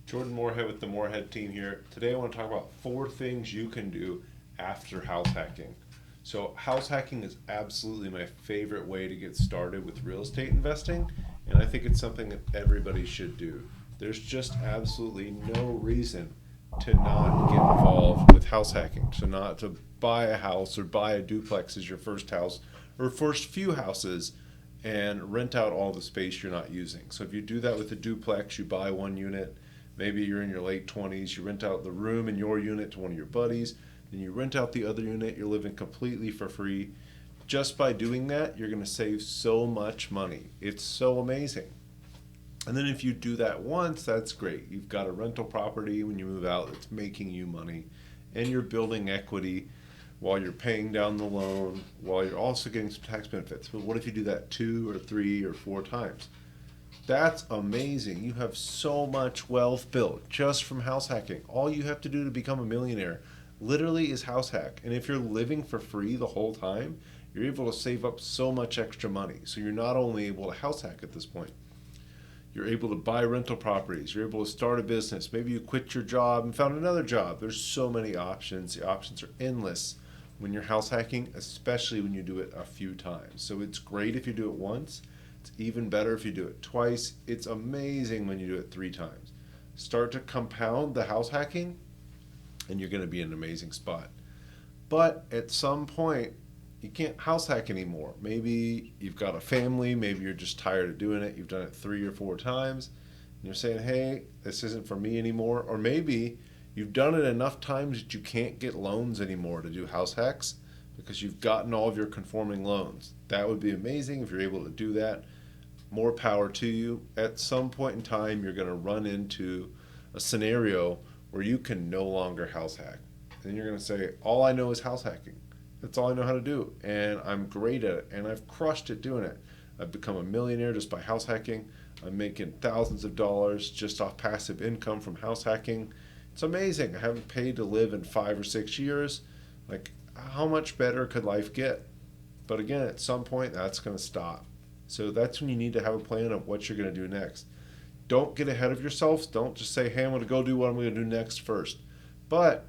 Jordan Moorhead with the Moorhead team here. Today I want to talk about 4 things you can do after house hacking. So, house hacking is absolutely my favorite way to get started with real estate investing, and I think it's something that everybody should do. There's just absolutely no reason to not get involved with house hacking, to buy a house or buy a duplex as your first house or first few houses and rent out all the space you're not using. So if you do that with a duplex, you buy one unit, maybe you're in your late 20s, you rent out the room in your unit to one of your buddies, then you rent out the other unit, you're living completely for free. Just by doing that, you're going to save so much money. It's so amazing. And then if you do that once, that's great. You've got a rental property when you move out that's making you money, and you're building equity while you're paying down the loan, while you're also getting some tax benefits. But what if you do that 2 or 3 or 4 times? That's amazing. You have so much wealth built just from house hacking. All you have to do to become a millionaire literally is house hack. And if you're living for free the whole time, you're able to save up so much extra money. So you're not only able to house hack at this point, you're able to buy rental properties. You're able to start a business. Maybe you quit your job and found another job. There's so many options. The options are endless when you're house hacking, especially when you do it a few times. So it's great if you do it once. It's even better if you do it twice. It's amazing when you do it 3 times. Start to compound the house hacking, and you're going to be in an amazing spot. But at some point, you can't house hack anymore. Maybe you've got a family, maybe you're just tired of doing it. You've done it 3 or 4 times, and you're saying, hey, this isn't for me anymore. Or maybe you've done it enough times that you can't get loans anymore to do house hacks because you've gotten all of your conforming loans. That would be amazing if you're able to do that. More power to you. At some point in time, you're going to run into a scenario where you can no longer house hack. And you're going to say, all I know is house hacking. That's all I know how to do. And I'm great at it. And I've crushed it doing it. I've become a millionaire just by house hacking. I'm making thousands of dollars just off passive income from house hacking. It's amazing. I haven't paid to live in 5 or 6 years. Like, how much better could life get? But again, at some point, that's going to stop. So that's when you need to have a plan of what you're going to do next. Don't get ahead of yourselves. Don't just say, hey, I'm going to go do what I'm going to do next first. But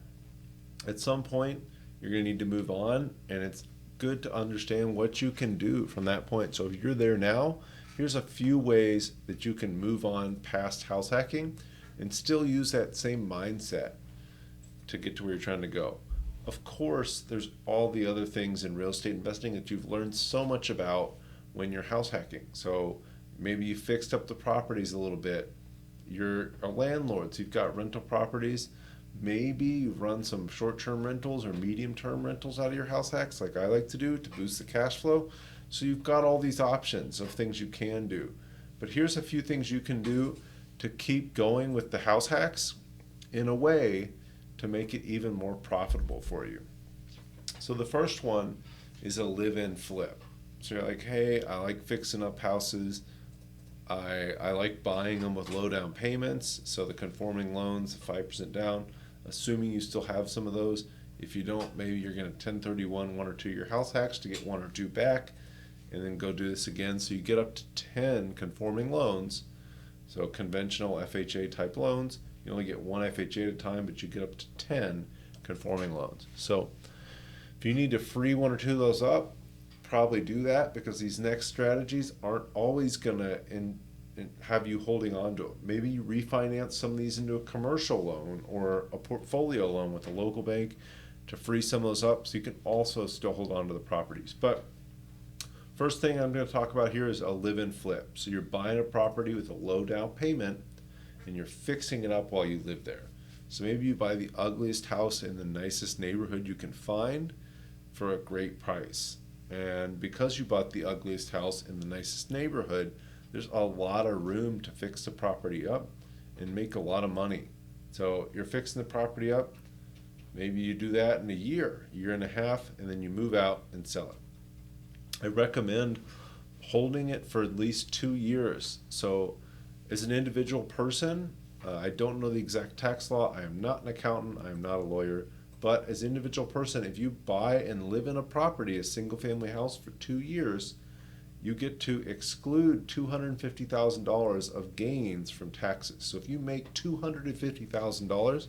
at some point, you're going to need to move on, and it's good to understand what you can do from that point. So if you're there now, here's a few ways that you can move on past house hacking and still use that same mindset to get to where you're trying to go. Of course, there's all the other things in real estate investing that you've learned so much about when you're house hacking. So maybe you fixed up the properties a little bit. You're a landlord, so you've got rental properties. Maybe you run some short-term rentals or medium-term rentals out of your house hacks like I like to do to boost the cash flow. So you've got all these options of things you can do. But here's a few things you can do to keep going with the house hacks in a way to make it even more profitable for you. So the first one is a live-in flip. So you're like, hey, I like fixing up houses. I like buying them with low down payments. So the conforming loans, 5% down, assuming you still have some of those. If you don't, maybe you're going to 1031 1 or 2 your house hacks to get 1 or 2 back, and then go do this again. So you get up to 10 conforming loans. So conventional FHA type loans, you only get 1 FHA at a time, but you get up to 10 conforming loans. So if you need to free 1 or 2 of those up, probably do that, because these next strategies aren't always going to have you holding on to them. Maybe you refinance some of these into a commercial loan or a portfolio loan with a local bank to free some of those up so you can also still hold on to the properties. But first thing I'm going to talk about here is a live-in flip. So you're buying a property with a low down payment and you're fixing it up while you live there. So maybe you buy the ugliest house in the nicest neighborhood you can find for a great price. And because you bought the ugliest house in the nicest neighborhood, there's a lot of room to fix the property up and make a lot of money. So you're fixing the property up. Maybe you do that in a year and a half, and then you move out and sell it. I recommend holding it for at least 2 years. So as an individual person, I don't know the exact tax law. I am not an accountant. I am not a lawyer. But as an individual person, if you buy and live in a property, a single family house for 2 years, you get to exclude $250,000 of gains from taxes. So if you make $250,000,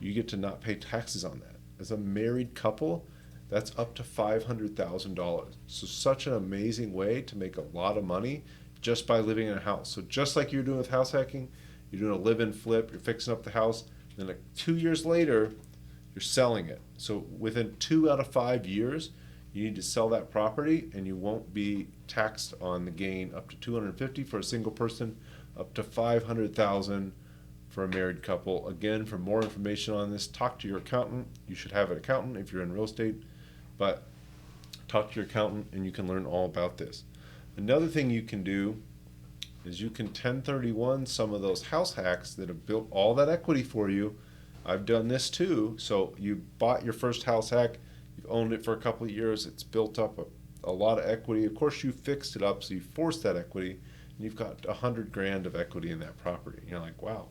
you get to not pay taxes on that. As a married couple, that's up to $500,000. So such an amazing way to make a lot of money just by living in a house. So just like you're doing with house hacking, you're doing a live-in flip, you're fixing up the house, then like 2 years later, you're selling it. So within 2 out of 5 years, you need to sell that property and you won't be taxed on the gain. Up to 250 for a single person, up to 500,000 for a married couple. Again, for more information on this, talk to your accountant. You should have an accountant if you're in real estate, but talk to your accountant and you can learn all about this. Another thing you can do is you can 1031 some of those house hacks that have built all that equity for you. I've done this too. So you bought your first house hack, you've owned it for a couple of years, it's built up a lot of equity. Of course, you fixed it up, so you forced that equity, and you've got 100 grand of equity in that property. And you're like, wow,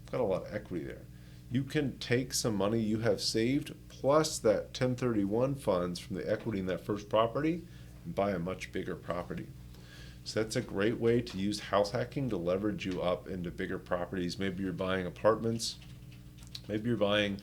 I've got a lot of equity there. You can take some money you have saved plus that 1031 funds from the equity in that first property and buy a much bigger property. So that's a great way to use house hacking to leverage you up into bigger properties. Maybe you're buying apartments, maybe you're buying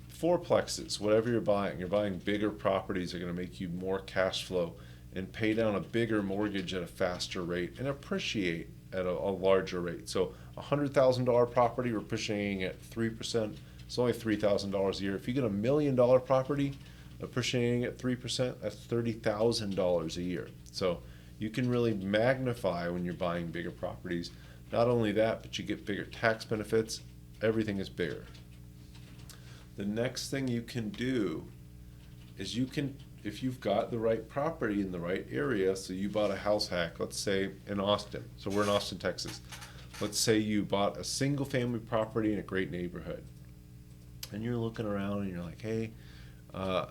fourplexes, whatever you're buying bigger properties that are going to make you more cash flow and pay down a bigger mortgage at a faster rate and appreciate at a larger rate. So a $100,000 property, we're appreciating at 3%. It's only $3,000 a year. If you get a $1 million property, appreciating at 3%, that's $30,000 a year. So you can really magnify when you're buying bigger properties. Not only that, but you get bigger tax benefits. Everything is bigger. The next thing you can do is you can, if you've got the right property in the right area, so you bought a house hack, let's say in Austin. So we're in Austin, Texas. Let's say you bought a single family property in a great neighborhood. And you're looking around and you're like, hey, the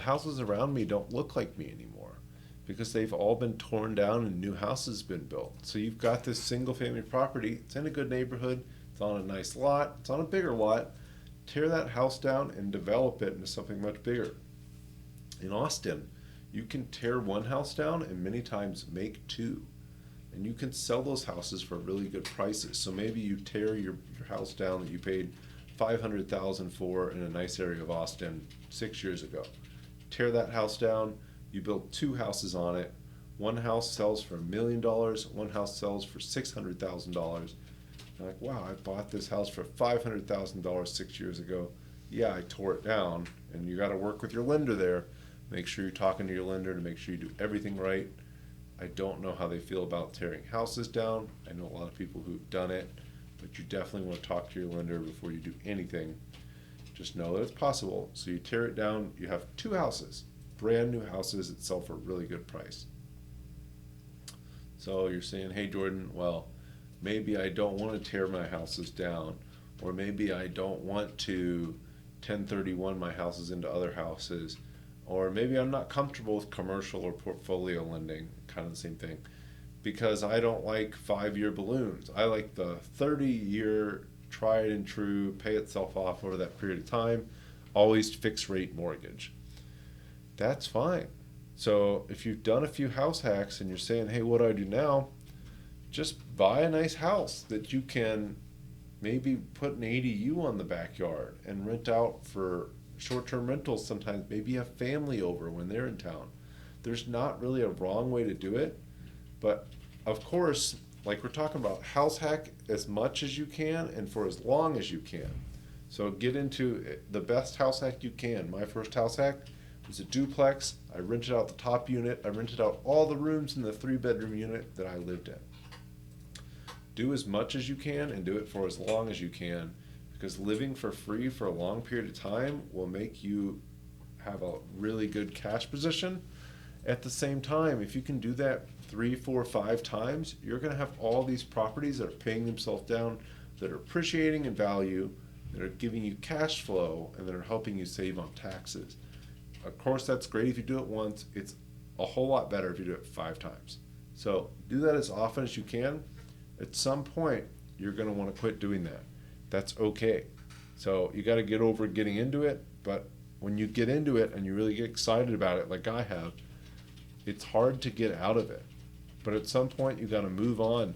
houses around me don't look like me anymore because they've all been torn down and new houses been built. So you've got this single family property, it's in a good neighborhood, it's on a nice lot, it's on a bigger lot. Tear that house down and develop it into something much bigger. In Austin, you can tear one house down and many times make two. And you can sell those houses for really good prices. So maybe you tear your house down that you paid $500,000 for in a nice area of Austin 6 years ago. Tear that house down, you build two houses on it. One house sells for $1 million, one house sells for $600,000. Like, wow, I bought this house for $500,000 6 years ago. Yeah, I tore it down. And you got to work with your lender there. Make sure you're talking to your lender to make sure you do everything right. I don't know how they feel about tearing houses down. I know a lot of people who've done it, but you definitely want to talk to your lender before you do anything. Just know that it's possible. So you tear it down, you have two houses, brand new houses that sell for a really good price. So you're saying, hey, Jordan, well, maybe I don't want to tear my houses down, or maybe I don't want to 1031 my houses into other houses, or maybe I'm not comfortable with commercial or portfolio lending, kind of the same thing, because I don't like 5-year balloons. I like the 30-year tried and true, pay itself off over that period of time, always fixed rate mortgage. That's fine. So if you've done a few house hacks and you're saying, hey, what do I do now? Just buy a nice house that you can maybe put an ADU on the backyard and rent out for short-term rentals sometimes. Maybe have family over when they're in town. There's not really a wrong way to do it, but of course, like we're talking about, house hack as much as you can and for as long as you can. So get into the best house hack you can. My first house hack was a duplex. I rented out the top unit. I rented out all the rooms in the 3-bedroom unit that I lived in. Do as much as you can and do it for as long as you can, because living for free for a long period of time will make you have a really good cash position. At the same time, if you can do that 3, 4, 5 times, you're going to have all these properties that are paying themselves down, that are appreciating in value, that are giving you cash flow, and that are helping you save on taxes. Of course, that's great if you do it once. It's a whole lot better if you do it 5 times. So do that as often as you can. At some point, you're going to want to quit doing that. That's okay. So you got to get over getting into it, but when you get into it and you really get excited about it, like I have, It's hard to get out of it, but at some point you got to move on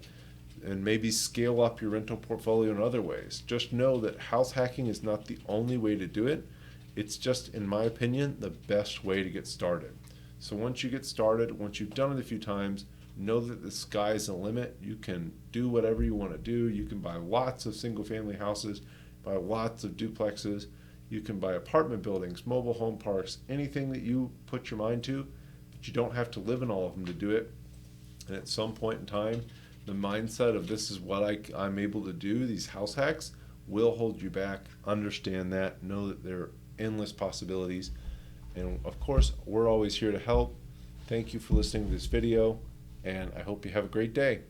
and maybe scale up your rental portfolio in other ways. Just know that house hacking is not the only way to do it. It's just, in my opinion, the best way to get started. So once you get started, once you've done it a few times, know that the sky's the limit. You can do whatever you want to do. You can buy lots of single family houses, buy lots of duplexes. You can buy apartment buildings, mobile home parks, anything that you put your mind to, but you don't have to live in all of them to do it. And at some point in time, the mindset of this is what I'm able to do, these house hacks, will hold you back. Understand that. Know that there are endless possibilities. And of course, we're always here to help. Thank you for listening to this video, and I hope you have a great day.